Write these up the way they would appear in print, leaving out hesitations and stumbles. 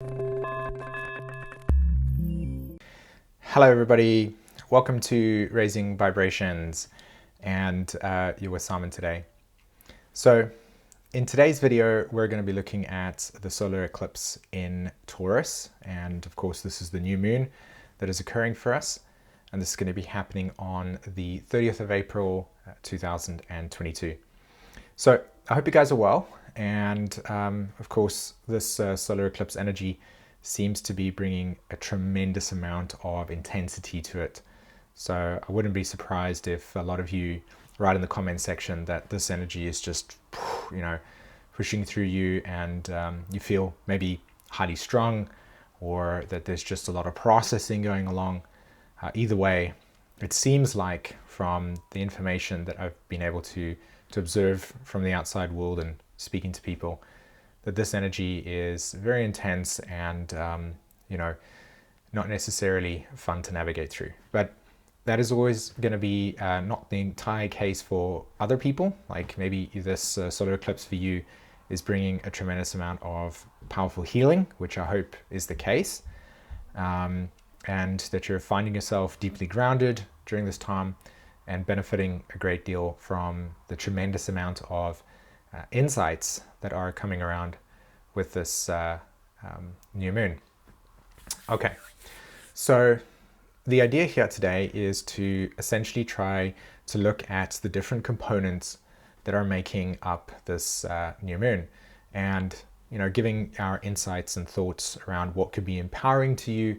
Hello everybody, welcome to Raising Vibrations, and you're with Simon today. So in today's video we're going to be looking at the solar eclipse in Taurus, and of course this is the new moon that is occurring for us, and this is going to be happening on the 30th of April 2022. So I hope you guys are well, and of course this solar eclipse energy seems to be bringing a tremendous amount of intensity to it. So I wouldn't be surprised if a lot of you write in the comment section that this energy is just, pushing through you, and you feel maybe highly strung, or that there's just a lot of processing going along. Either way, it seems like from the information that I've been able to observe from the outside world and speaking to people, that this energy is very intense and, not necessarily fun to navigate through. But that is always going to be not the entire case for other people. Like maybe this solar eclipse for you is bringing a tremendous amount of powerful healing, which I hope is the case, and that you're finding yourself deeply grounded during this time and benefiting a great deal from the tremendous amount of insights that are coming around with this new moon. Okay, so the idea here today is to essentially try to look at the different components that are making up this new moon, and giving our insights and thoughts around what could be empowering to you,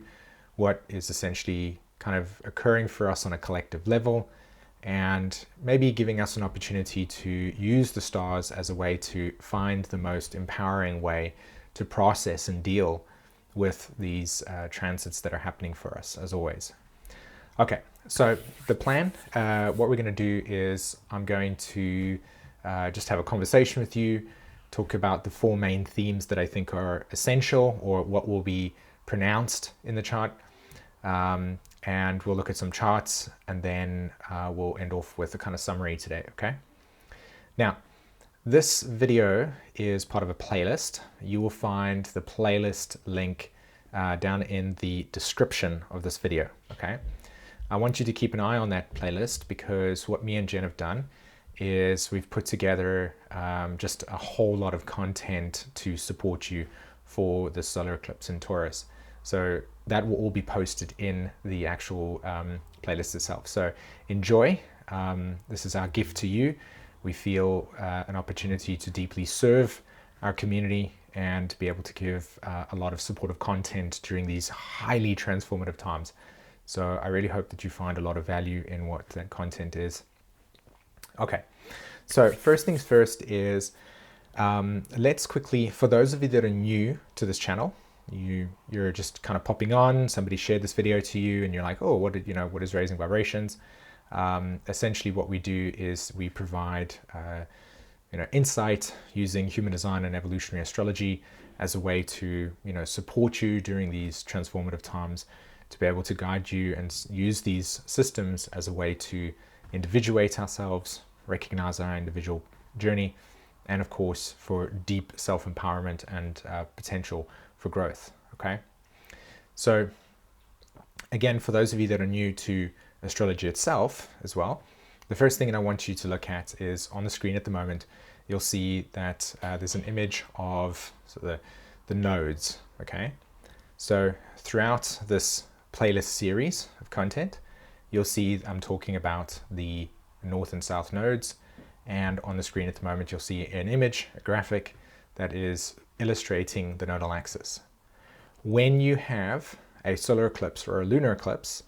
what is essentially kind of occurring for us on a collective level, and maybe giving us an opportunity to use the stars as a way to find the most empowering way to process and deal with these transits that are happening for us, as always. Okay, so the plan, what we're going to do is I'm going to just have a conversation with you, talk about the four main themes that I think are essential, or what will be pronounced in the chart. And we'll look at some charts, and then we'll end off with a kind of summary today, okay? Now, this video is part of a playlist. You will find the playlist link down in the description of this video, okay? I want you to keep an eye on that playlist, because what me and Jen have done is we've put together just a whole lot of content to support you for the solar eclipse in Taurus. So that will all be posted in the actual playlist itself. So enjoy. This is our gift to you. We feel an opportunity to deeply serve our community and be able to give a lot of supportive content during these highly transformative times. So I really hope that you find a lot of value in what that content is. Okay, so first things first is let's quickly, for those of you that are new to this channel, you're just kind of popping on, somebody shared this video to you and you're like, oh, what is Raising Vibrations? Essentially what we do is we provide insight using human design and evolutionary astrology as a way to support you during these transformative times, to be able to guide you and use these systems as a way to individuate ourselves, recognize our individual journey, and of course for deep self-empowerment and potential for growth, okay? So again, for those of you that are new to astrology itself as well, the first thing that I want you to look at is on the screen at the moment, you'll see that there's an image of the nodes, okay? So throughout this playlist series of content, you'll see I'm talking about the north and south nodes, and on the screen at the moment you'll see an image, a graphic that is illustrating the nodal axis. When you have a solar eclipse or a lunar eclipse,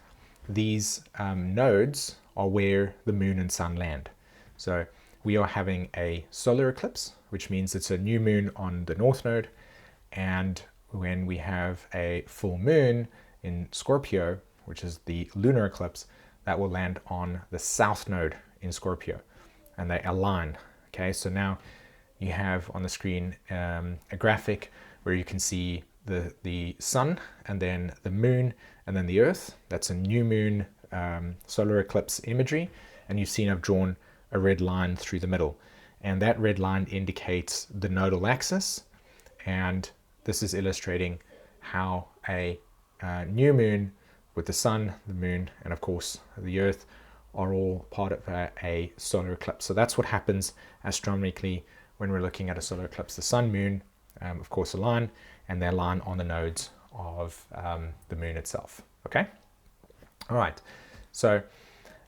these nodes are where the moon and sun land. So we are having a solar eclipse, which means it's a new moon on the north node, and when we have a full moon in Scorpio, which is the lunar eclipse, that will land on the south node in Scorpio, and they align. Okay, so now you have on the screen a graphic where you can see the sun, and then the moon, and then the earth. That's a new moon solar eclipse imagery, and you've seen I've drawn a red line through the middle, and that red line indicates the nodal axis, and this is illustrating how a new moon with the sun, the moon, and of course the earth are all part of a solar eclipse. So that's what happens astronomically when we're looking at a solar eclipse. The sun, moon, of course, align, and they align on the nodes of the moon itself. Okay? All right. So,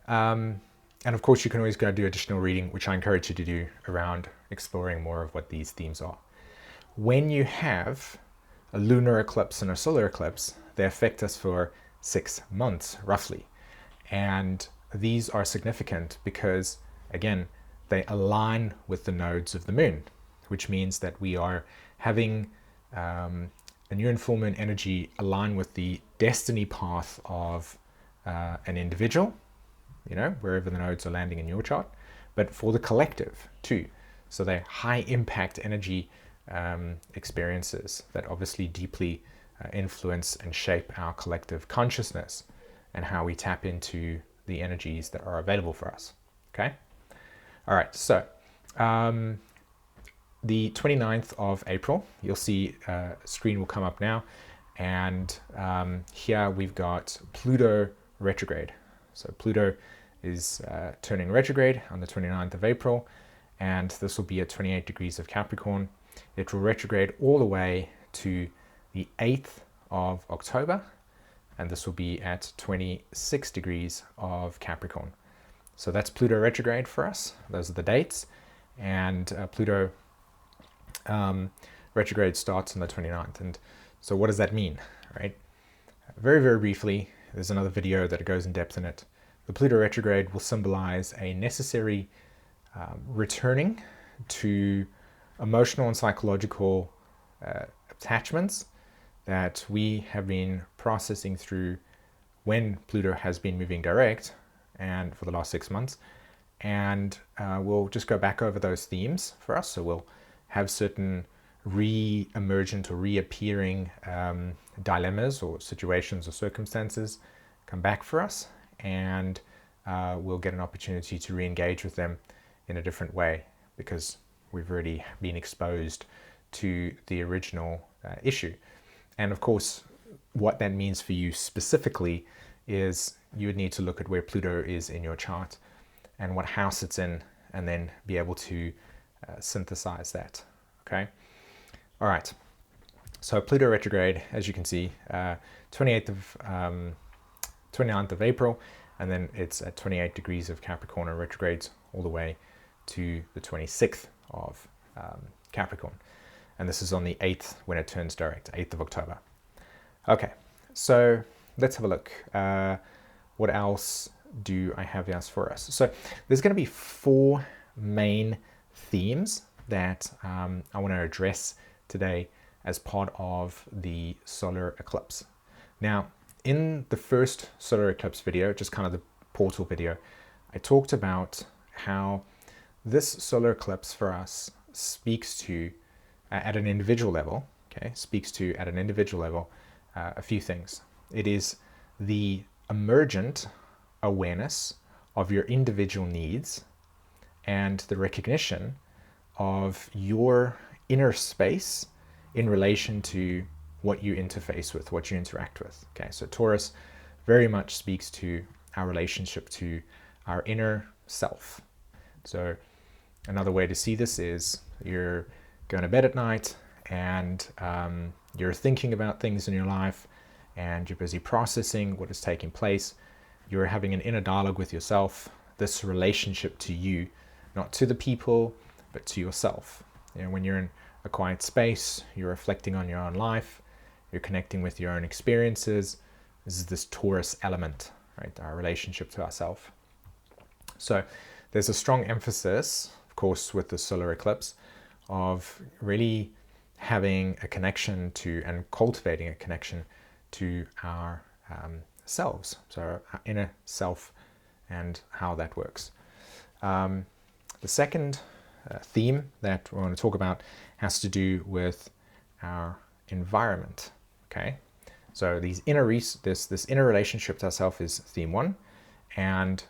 and of course, you can always go do additional reading, which I encourage you to do around exploring more of what these themes are. When you have a lunar eclipse and a solar eclipse, they affect us for 6 months, roughly. And these are significant because, again, they align with the nodes of the moon, which means that we are having a new and full moon energy align with the destiny path of an individual, you know, wherever the nodes are landing in your chart, but for the collective too. So they're high impact energy experiences that obviously deeply influence and shape our collective consciousness and how we tap into the energies that are available for us. Okay. All right. So the 29th of April, you'll see screen will come up now. And here we've got Pluto retrograde. So Pluto is turning retrograde on the 29th of April, and this will be at 28 degrees of Capricorn. It will retrograde all the way to the 8th of October, and this will be at 26 degrees of Capricorn. So that's Pluto retrograde for us. Those are the dates. And Pluto retrograde starts on the 29th. And so what does that mean, right? Very, very briefly, there's another video that goes in depth in it. The Pluto retrograde will symbolize a necessary returning to emotional and psychological attachments that we have been processing through when Pluto has been moving direct and for the last 6 months. And we'll just go back over those themes for us. So we'll have certain re-emergent or reappearing dilemmas or situations or circumstances come back for us, and we'll get an opportunity to re-engage with them in a different way because we've already been exposed to the original issue. And of course, what that means for you specifically is you would need to look at where Pluto is in your chart and what house it's in, and then be able to synthesize that. Okay. All right. So Pluto retrograde, as you can see, 29th of April, and then it's at 28 degrees of Capricorn and retrogrades all the way to the 26th of Capricorn. And this is on the 8th when it turns direct, 8th of October. Okay, so let's have a look. What else do I have for us? So there's going to be 4 main themes that I want to address today as part of the solar eclipse. Now, in the first solar eclipse video, just kind of the portal video, I talked about how this solar eclipse for us speaks to, at an individual level, a few things. It is the emergent awareness of your individual needs and the recognition of your inner space in relation to what you interface with, what you interact with. Okay, so Taurus very much speaks to our relationship to our inner self. So another way to see this is you're going to bed at night and you're thinking about things in your life and you're busy processing what is taking place. You're having an inner dialogue with yourself, this relationship to you, not to the people, but to yourself. You know, when you're in a quiet space, you're reflecting on your own life, you're connecting with your own experiences. This is this Taurus element, right? Our relationship to ourselves. So there's a strong emphasis, of course, with the solar eclipse of really having a connection to and cultivating a connection to our selves, so our inner self and how that works. The second theme that we want to talk about has to do with our environment. Okay, so this inner relationship to ourself is theme 1, and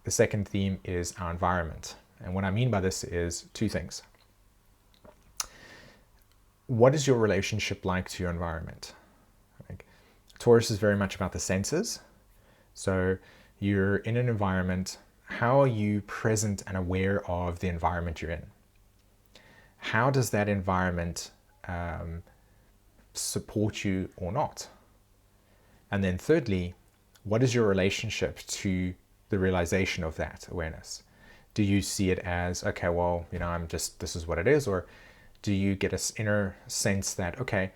the second theme is our environment. And what I mean by this is 2 things. What is your relationship like to your environment? Taurus is very much about the senses. So you're in an environment. How are you present and aware of the environment you're in? How does that environment support you or not? And then thirdly, what is your relationship to the realization of that awareness? Do you see it as, okay, well, this is what it is? Or do you get an inner sense that, okay,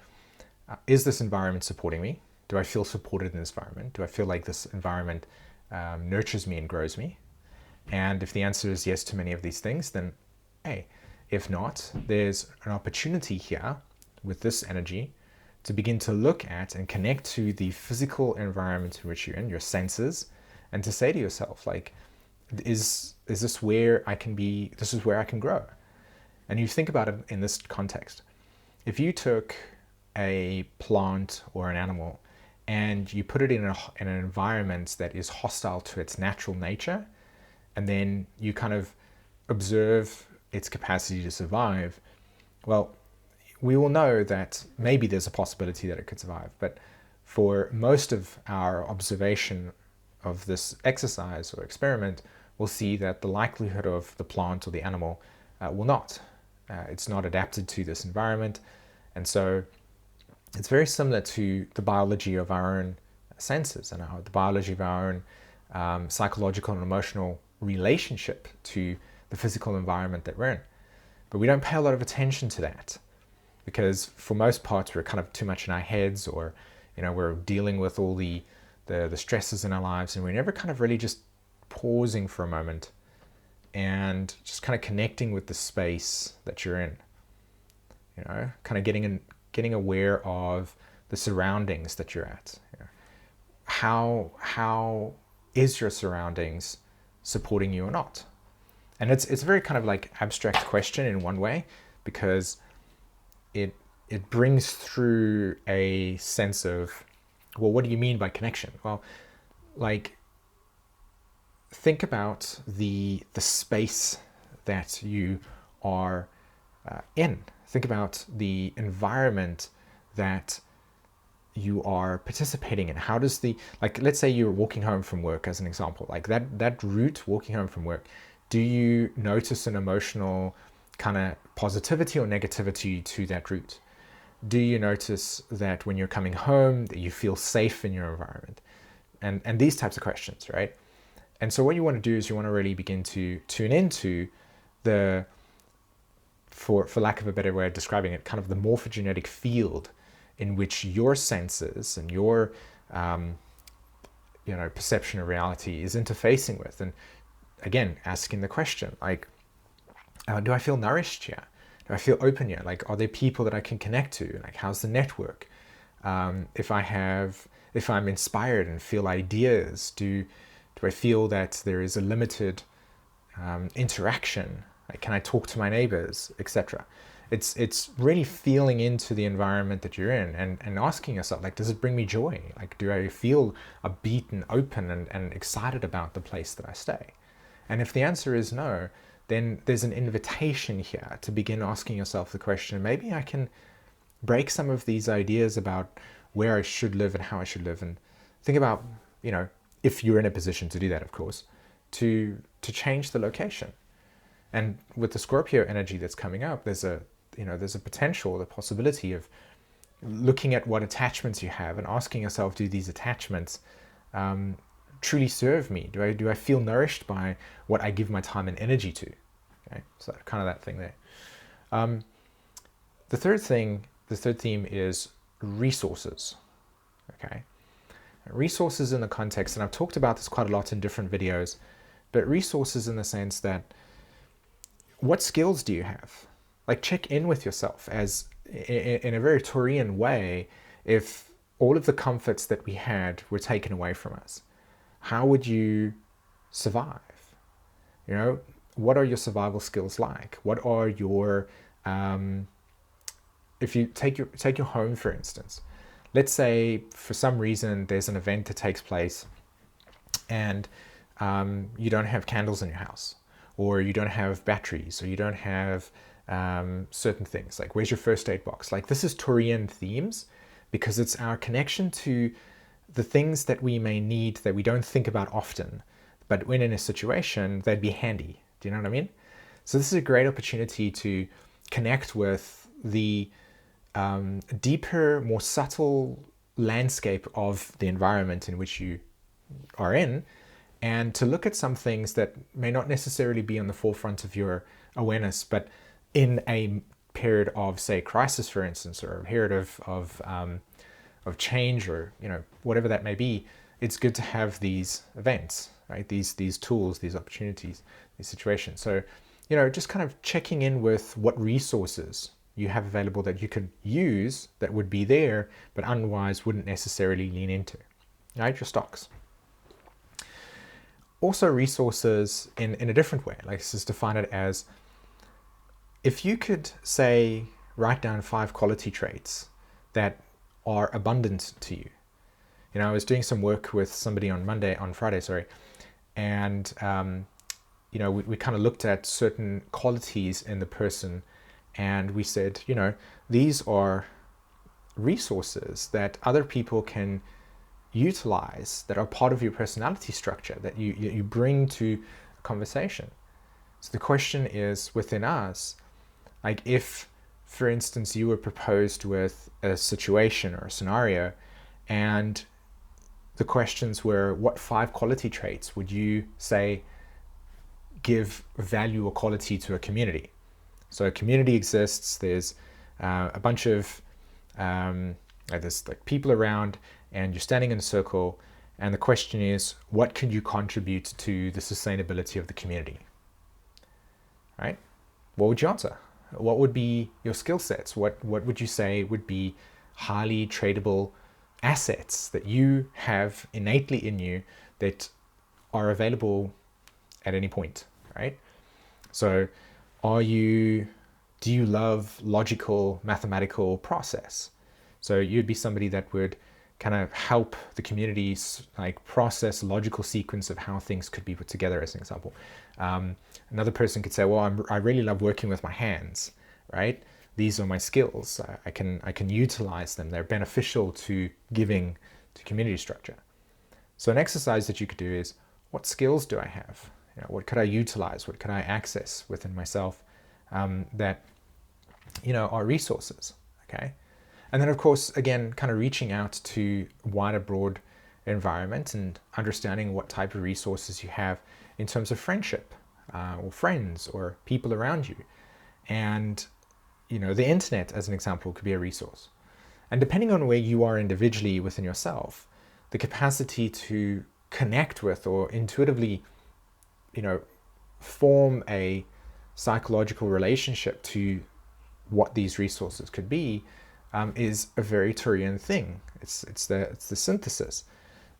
is this environment supporting me? Do I feel supported in this environment? Do I feel like this environment nurtures me and grows me? And if the answer is yes to many of these things, then hey, if not, there's an opportunity here with this energy to begin to look at and connect to the physical environment in which you're in, your senses, and to say to yourself, like, is this where I can be, this is where I can grow? And you think about it in this context. If you took a plant or an animal and you put it in an environment that is hostile to its natural nature, and then you kind of observe its capacity to survive, well, we will know that maybe there's a possibility that it could survive. But for most of our observation of this exercise or experiment, we'll see that the likelihood of the plant or the animal will not. It's not adapted to this environment. And so it's very similar to the biology of our own senses and the biology of our own psychological and emotional relationship to the physical environment that we're in. But we don't pay a lot of attention to that, because for most parts we're kind of too much in our heads, or we're dealing with all the stresses in our lives, and we're never kind of really just pausing for a moment and just kind of connecting with the space that you're in, kind of getting aware of the surroundings that you're at. How is your surroundings supporting you or not? And it's a very kind of like abstract question in one way, because it brings through a sense of, well, what do you mean by connection? Well, like, think about the space that you are in. Think about the environment that you are participating in. How does let's say you're walking home from work as an example, like that route walking home from work, do you notice an emotional kind of positivity or negativity to that route? Do you notice that when you're coming home that you feel safe in your environment? And these types of questions, right? And so what you want to do is you want to really begin to tune into the, for lack of a better way of describing it, kind of the morphogenetic field in which your senses and your perception of reality is interfacing with. And again, asking the question, like, do I feel nourished here? Do I feel open here? Like, are there people that I can connect to? Like, how's the network? If I'm inspired and feel ideas, do I feel that there is a limited interaction? Like, can I talk to my neighbors, etc.? It's really feeling into the environment that you're in and asking yourself, like, does it bring me joy? Like, do I feel upbeat and open and excited about the place that I stay? And if the answer is no, then there's an invitation here to begin asking yourself the question, maybe I can break some of these ideas about where I should live and how I should live, and think about, if you're in a position to do that, of course, to change the location. And with the Scorpio energy that's coming up, there's a potential, the possibility of looking at what attachments you have and asking yourself, do these attachments truly serve me? Do I feel nourished by what I give my time and energy to? Okay, so kind of that thing there. The third theme is resources. Okay, resources in the context, and I've talked about this quite a lot in different videos, but resources in the sense that, what skills do you have? Like, check in with yourself as in a very Taurian way. If all of the comforts that we had were taken away from us, how would you survive? What are your survival skills like? What are your, if you take your home, for instance, let's say for some reason there's an event that takes place and you don't have candles in your house, or you don't have batteries, or you don't have certain things. Like, where's your first aid box? Like, this is Taurian themes, because it's our connection to the things that we may need that we don't think about often, but when in a situation, they'd be handy. Do you know what I mean? So this is a great opportunity to connect with the deeper, more subtle landscape of the environment in which you are in, and to look at some things that may not necessarily be on the forefront of your awareness, but in a period of, say, crisis, for instance, or a period of change, or whatever that may be, it's good to have these events, right? These tools, these opportunities, these situations. So, just kind of checking in with what resources you have available that you could use that would be there, but otherwise wouldn't necessarily lean into, right? Your stocks. Also resources in a different way, like let's just define it as, if you could say, write down 5 quality traits that are abundant to you. I was doing some work with somebody on Friday, and we kind of looked at certain qualities in the person, and we said, these are resources that other people can utilize, that are part of your personality structure, that you bring to a conversation. So the question is, within us, like if, for instance, you were proposed with a situation or a scenario, and the questions were, what 5 quality traits would you say give value or quality to a community? So a community exists, there's a bunch of there's like people around, and you're standing in a circle, and the question is, what can you contribute to the sustainability of the community? Right? What would you answer? What would be your skill sets? What would you say would be highly tradable assets that you have innately in you that are available at any point, right? So do you love logical, mathematical process? So you'd be somebody that would kind of help the communities like process logical sequence of how things could be put together, as an example. Another person could say, well, I really love working with my hands, right? These are my skills. I can utilize them. They're beneficial to giving to community structure. So an exercise that you could do is, what skills do I have? What could I utilize? What could I access within myself that are resources? Okay. And then, of course, again, kind of reaching out to wider, broad environment and understanding what type of resources you have in terms of friendship or friends or people around you. And, the internet, as an example, could be a resource. And depending on where you are individually within yourself, the capacity to connect with or intuitively, form a psychological relationship to what these resources could be, is a very Taurian thing. It's the synthesis.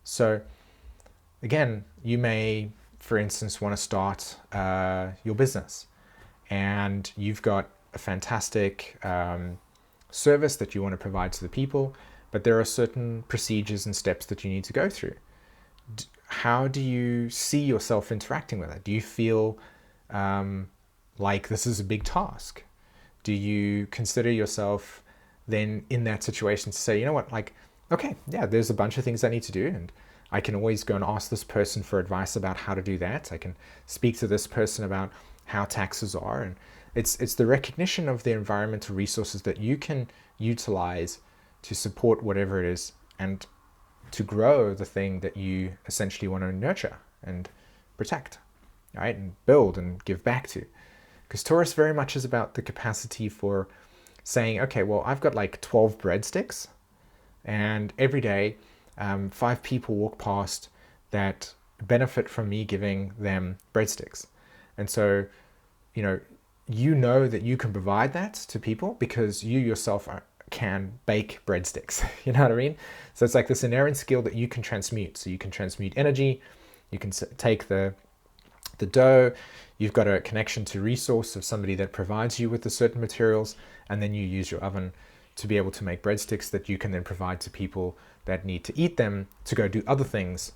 So again, you may, for instance, want to start your business, and you've got a fantastic service that you want to provide to the people, but there are certain procedures and steps that you need to go through. How do you see yourself interacting with it? Do you feel like this is a big task? Do you consider yourself then in that situation to say, like, okay, yeah, there's a bunch of things I need to do, and I can always go and ask this person for advice about how to do that. I can speak to this person about how taxes are, and it's the recognition of the environmental resources that you can utilize to support whatever it is and to grow the thing that you essentially want to nurture and protect, right? And build and give back to. Because Taurus very much is about the capacity for saying, okay, well, I've got like 12 breadsticks, and every day 5 people walk past that benefit from me giving them breadsticks. And so, you know that you can provide that to people because you yourself can bake breadsticks. You know what I mean? So it's like this inherent skill that you can transmute. So you can transmute energy, you can take the dough, you've got a connection to resource of somebody that provides you with the certain materials, and then you use your oven to be able to make breadsticks that you can then provide to people that need to eat them to go do other things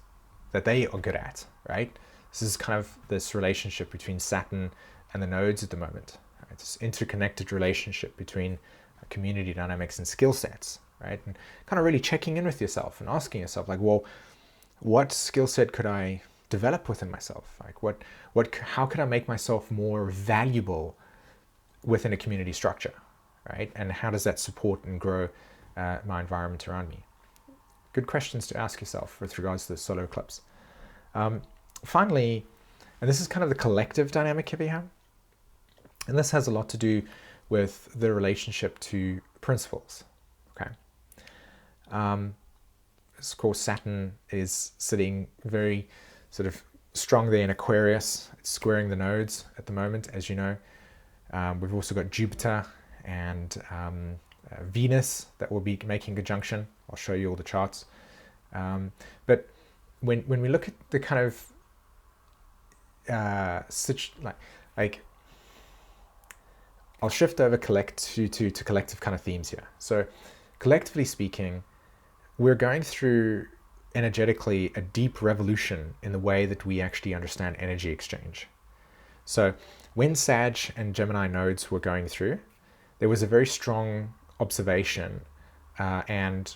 that they are good at, right? This is kind of this relationship between Saturn and the nodes at the moment. Right? It's this interconnected relationship between community dynamics and skill sets right? And kind of really checking in with yourself and asking yourself, like, well, what skill set could I develop within myself? Like, how could I make myself more valuable within a community structure, right? And how does that support and grow my environment around me? Good questions to ask yourself with regards to the solar eclipse. Finally, and this is kind of the collective dynamic here we have, and this has a lot to do with the relationship to principles, okay? Of course, Saturn is sitting very sort of strong there in Aquarius. It's squaring the nodes at the moment, as you know. We've also got Jupiter and Venus that will be making conjunction. I'll show you all the charts. But when we look at the kind of like I'll shift over to collective kind of themes here. So collectively speaking, we're going through energetically a deep revolution in the way that we actually understand energy exchange. So when Sag and Gemini nodes were going through, there was a very strong observation and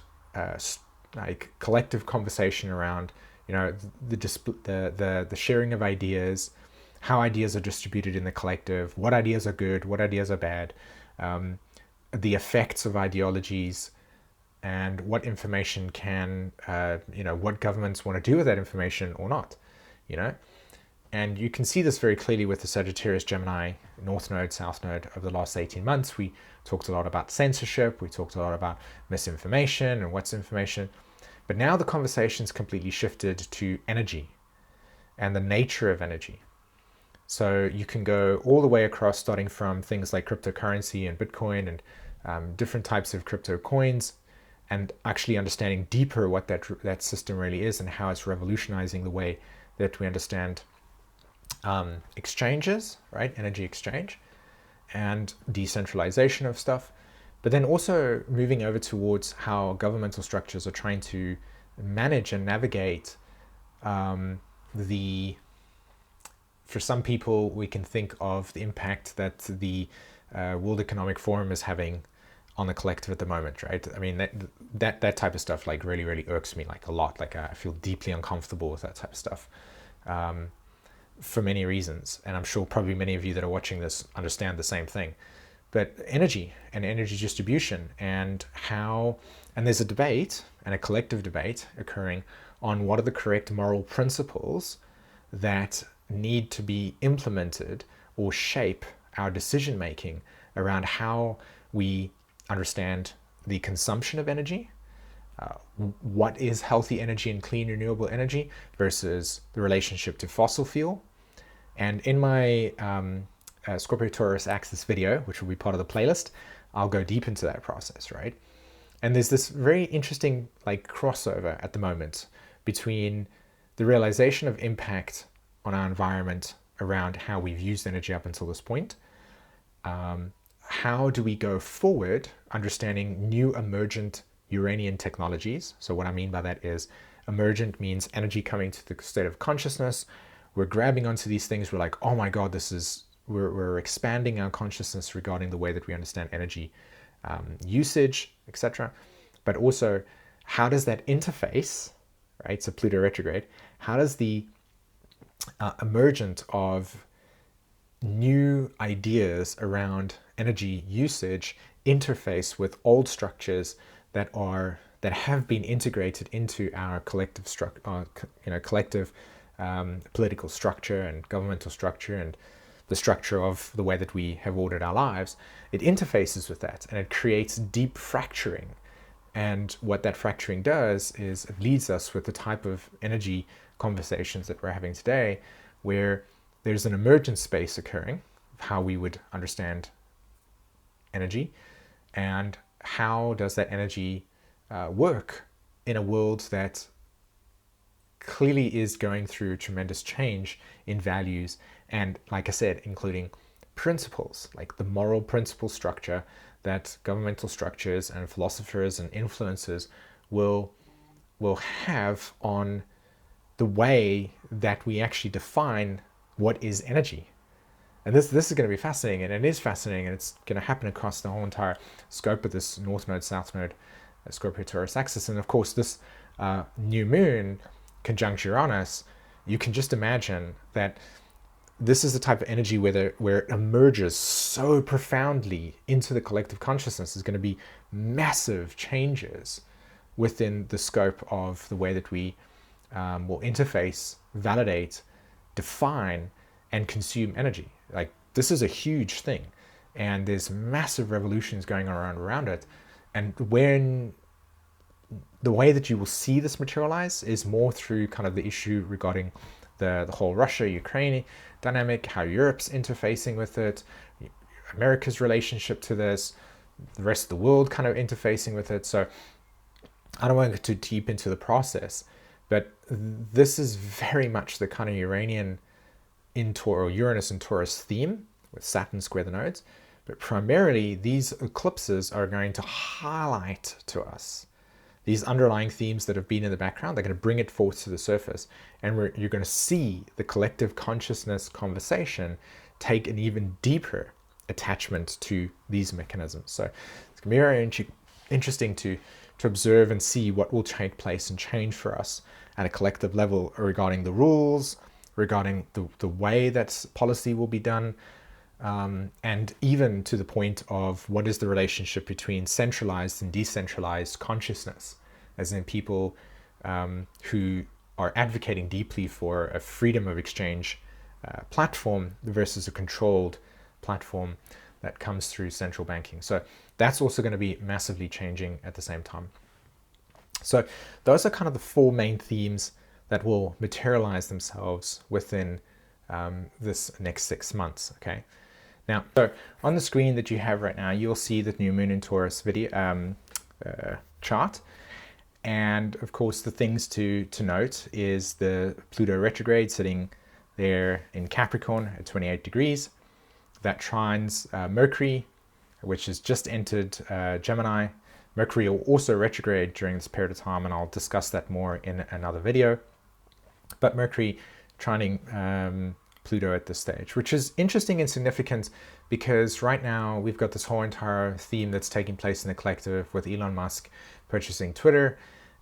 like collective conversation around, you know, the sharing of ideas, how ideas are distributed in the collective, what ideas are good, what ideas are bad, the effects of ideologies, and what information can, you know, what governments want to do with that information or not, you know. And you can see this very clearly with the Sagittarius Gemini North Node, South Node over the last 18 months. We talked a lot about censorship, we talked a lot about misinformation and what's information. But now the conversation's completely shifted to energy and the nature of energy. So you can go all the way across, starting from things like cryptocurrency and Bitcoin and different types of crypto coins, and actually understanding deeper what that system really is and how it's revolutionizing the way that we understand exchanges, right? Energy exchange and decentralization of stuff. But then also moving over towards how governmental structures are trying to manage and navigate for some people, we can think of the impact that the World Economic Forum is having on the collective at the moment, right? I mean, that type of stuff like really irks me like a lot. Like I feel deeply uncomfortable with that type of stuff for many reasons. And I'm sure probably many of you that are watching this understand the same thing. But energy and energy distribution and how, and there's a debate and a collective debate occurring on what are the correct moral principles that need to be implemented or shape our decision making around how we understand the consumption of energy, what is healthy energy and clean renewable energy versus the relationship to fossil fuel. And in my Scorpio Taurus Axis video, which will be part of the playlist, I'll go deep into that process, right? And there's this very interesting like crossover at the moment between the realization of impact on our environment around how we've used energy up until this point. How do we go forward understanding new emergent Uranian technologies? So what I mean by that is emergent means energy coming to the state of consciousness. We're grabbing onto these things. We're like, oh my God, we're expanding our consciousness regarding the way that we understand energy usage, etc. But also, how does that interface, right? So Pluto retrograde, how does the emergent of new ideas around energy usage interface with old structures that have been integrated into our collective collective political structure and governmental structure and the structure of the way that we have ordered our lives. It interfaces with that and it creates deep fracturing. And what that fracturing does is it leads us with the type of energy conversations that we're having today, where there's an emergent space occurring of how we would understand energy and how does that energy work in a world that clearly is going through tremendous change in values and, like I said, including principles, like the moral principle structure that governmental structures and philosophers and influencers will have on the way that we actually define what is energy. And this is going to be fascinating, and it is fascinating, and it's going to happen across the whole entire scope of this North Node, South Node Scorpio Taurus axis. And of course, this new moon conjunct Uranus, you can just imagine that this is the type of energy where it emerges so profoundly into the collective consciousness. Is going to be massive changes within the scope of the way that we will interface, validate, define, and consume energy. Like, this is a huge thing, and there's massive revolutions going on around it. And when the way that you will see this materialize is more through kind of the issue regarding the whole Russia-Ukraine dynamic, how Europe's interfacing with it, America's relationship to this, the rest of the world kind of interfacing with it. So I don't want to get too deep into the process, but this is very much the kind of Uranus in Taurus theme, with Saturn square the nodes. But primarily, these eclipses are going to highlight to us these underlying themes that have been in the background. They're going to bring it forth to the surface, and you're going to see the collective consciousness conversation take an even deeper attachment to these mechanisms. So it's going to be very interesting to observe and see what will take place and change for us at a collective level regarding the rules, regarding the way that policy will be done, and even to the point of what is the relationship between centralized and decentralized consciousness, as in people who are advocating deeply for a freedom of exchange platform versus a controlled platform that comes through central banking. So that's also going to be massively changing at the same time. So those are kind of the four main themes that will materialize themselves within this next 6 months. Okay. Now, so on the screen that you have right now, you'll see the new moon in Taurus video chart. And of course, the things to note is the Pluto retrograde sitting there in Capricorn at 28 degrees. That trines Mercury, which has just entered Gemini. Mercury will also retrograde during this period of time, and I'll discuss that more in another video. But Mercury trining Pluto at this stage, which is interesting and significant because right now we've got this whole entire theme that's taking place in the collective with Elon Musk purchasing Twitter.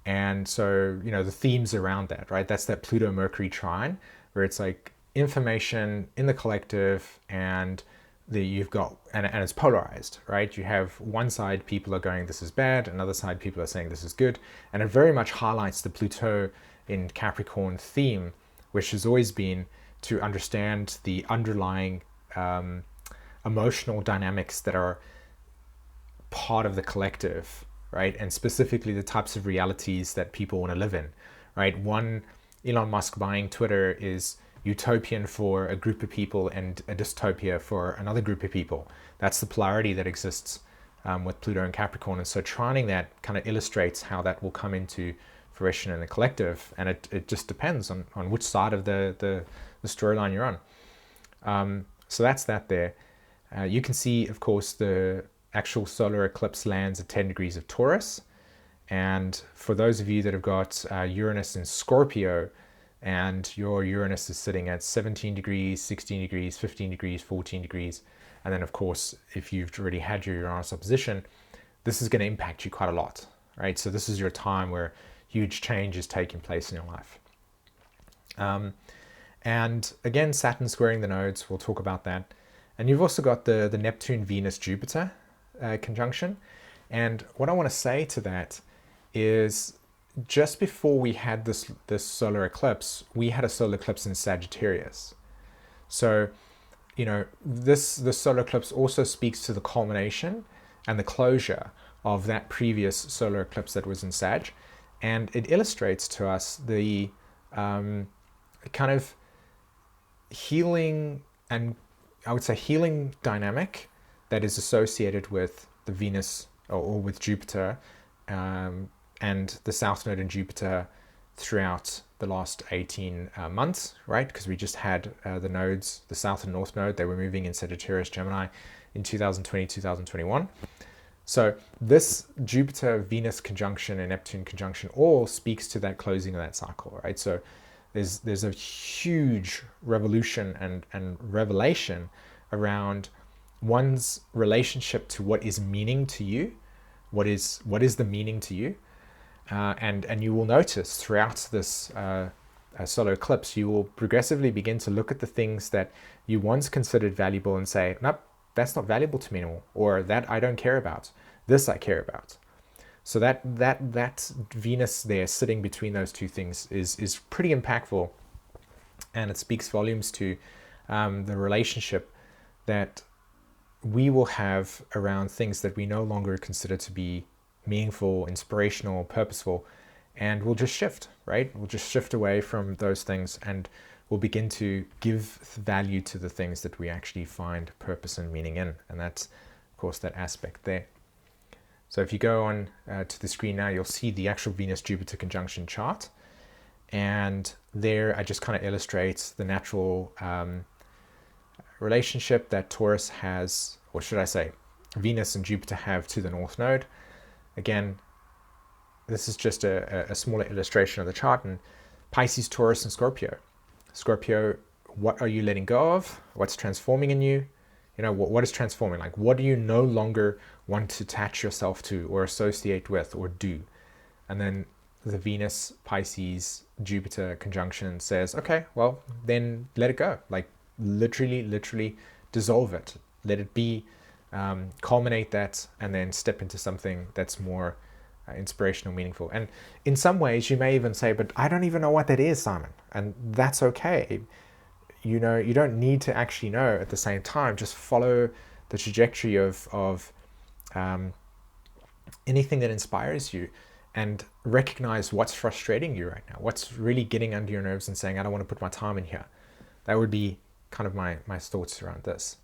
And so, you know, the themes around that, right? That's that Pluto Mercury trine where it's like information in the collective, and you've got, and it's polarized, right? You have one side, people are going, this is bad. Another side, people are saying this is good. And it very much highlights the Pluto in Capricorn theme, which has always been to understand the underlying emotional dynamics that are part of the collective, right? And specifically the types of realities that people want to live in, right? One, Elon Musk buying Twitter is utopian for a group of people and a dystopia for another group of people. That's the polarity that exists with Pluto and Capricorn. And so trining that kind of illustrates how that will come into fruition in the collective. And it just depends on which side of the storyline you're on. So that's that there. You can see, of course, the actual solar eclipse lands at 10 degrees of Taurus. And for those of you that have got Uranus in Scorpio, and your Uranus is sitting at 17 degrees, 16 degrees, 15 degrees, 14 degrees. And then, of course, if you've already had your Uranus opposition, this is going to impact you quite a lot, right? So this is your time where huge change is taking place in your life. And again, Saturn squaring the nodes, we'll talk about that. And you've also got the Neptune, Venus, Jupiter conjunction. And what I want to say to that is, just before we had this solar eclipse, we had a solar eclipse in Sagittarius. So, you know, this solar eclipse also speaks to the culmination and the closure of that previous solar eclipse that was in Sag. And it illustrates to us the kind of healing, and I would say healing dynamic that is associated with the Venus or with Jupiter and the South Node in Jupiter throughout the last 18 months, right? Because we just had the nodes, the South and North Node, they were moving in Sagittarius, Gemini in 2020, 2021. So this Jupiter-Venus conjunction and Neptune conjunction all speaks to that closing of that cycle, right? So there's a huge revolution and revelation around one's relationship to what is meaning to you, what is the meaning to you. And you will notice throughout this solar eclipse, you will progressively begin to look at the things that you once considered valuable and say, nope, that's not valuable to me anymore, or that I don't care about. This I care about. So that Venus there sitting between those two things is pretty impactful, and it speaks volumes to the relationship that we will have around things that we no longer consider to be meaningful, inspirational, purposeful, and we'll just shift, right? We'll just shift away from those things, and we'll begin to give value to the things that we actually find purpose and meaning in. And that's, of course, that aspect there. So if you go on to the screen now, you'll see the actual Venus-Jupiter conjunction chart. And there I just kind of illustrate the natural relationship that Taurus has, or should I say, Venus and Jupiter have to the North Node. Again, this is just a smaller illustration of the chart. And Pisces, Taurus, and Scorpio. Scorpio, what are you letting go of? What's transforming in you? You know, what is transforming? Like, what do you no longer want to attach yourself to or associate with or do? And then the Venus, Pisces, Jupiter conjunction says, okay, well, then let it go. Like, literally dissolve it. Let it be, culminate that, and then step into something that's more inspirational, meaningful. And in some ways, you may even say, but I don't even know what that is, Simon. And that's okay. You know, you don't need to actually know at the same time. Just follow the trajectory of anything that inspires you, and recognize what's frustrating you right now, what's really getting under your nerves and saying, I don't want to put my time in here. That would be kind of my thoughts around this.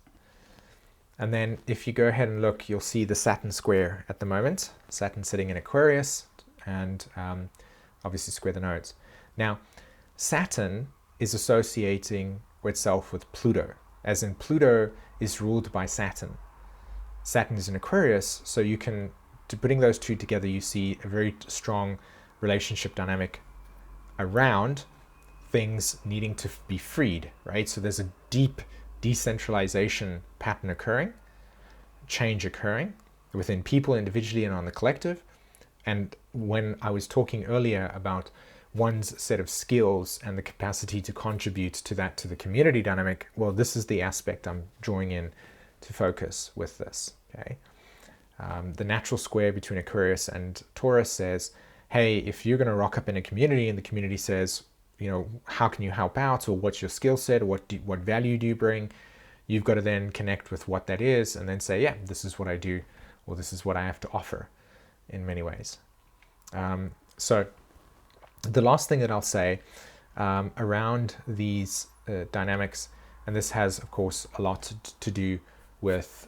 And then if you go ahead and look, you'll see the Saturn square at the moment. Saturn sitting in Aquarius, and obviously square the nodes. Now, Saturn is associating itself with Pluto, as in Pluto is ruled by Saturn. Saturn is in Aquarius, so you can, putting those two together, you see a very strong relationship dynamic around things needing to be freed, right? So there's a deep decentralization pattern occurring, change occurring within people individually and on the collective. And when I was talking earlier about one's set of skills and the capacity to contribute to that, to the community dynamic, well, this is the aspect I'm drawing in to focus with this, okay? The natural square between Aquarius and Taurus says, hey, if you're going to rock up in a community and the community says, you know, how can you help out, or what's your skill set, or what value do you bring, you've got to then connect with what that is and then say, yeah, this is what I do, or this is what I have to offer in many ways. So the last thing that I'll say around these dynamics, and this has, of course, a lot to do with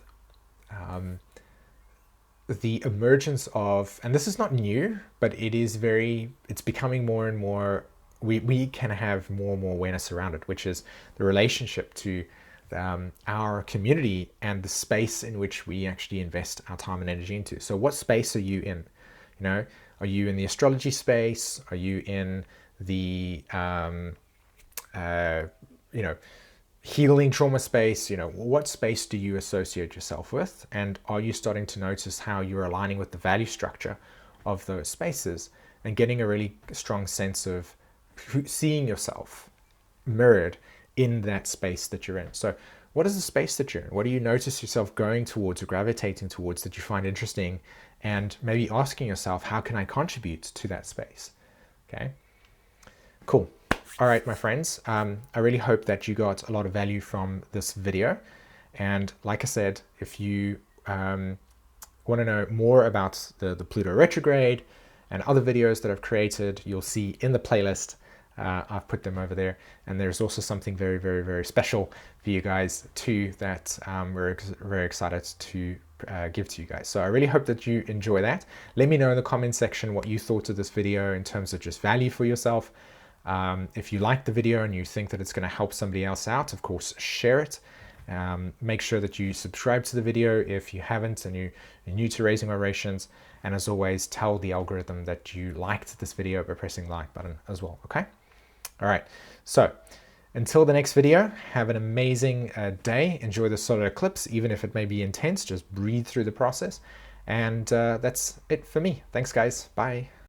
the emergence of, and this is not new, but it's becoming more and more, we can have more and more awareness around it, which is the relationship to our community and the space in which we actually invest our time and energy into. So what space are you in? You know, are you in the astrology space? Are you in the, you know, healing trauma space? You know, what space do you associate yourself with? And are you starting to notice how you're aligning with the value structure of those spaces and getting a really strong sense of seeing yourself mirrored in that space that you're in? So what is the space that you're in? What do you notice yourself going towards or gravitating towards that you find interesting? And maybe asking yourself, how can I contribute to that space? Okay, cool. All right, my friends, I really hope that you got a lot of value from this video. And like I said, if you want to know more about the Pluto retrograde and other videos that I've created, you'll see in the playlist. I've put them over there, and there's also something very, very, very special for you guys too that we're very excited to give to you guys. So I really hope that you enjoy that. Let me know in the comment section what you thought of this video in terms of just value for yourself. If you like the video and you think that it's going to help somebody else out, of course, share it. Make sure that you subscribe to the video if you haven't and you're new to Raising Vibrations. And as always, tell the algorithm that you liked this video by pressing the like button as well, okay? All right, so until the next video, have an amazing day. Enjoy the solar eclipse, even if it may be intense, just breathe through the process. And that's it for me. Thanks, guys. Bye.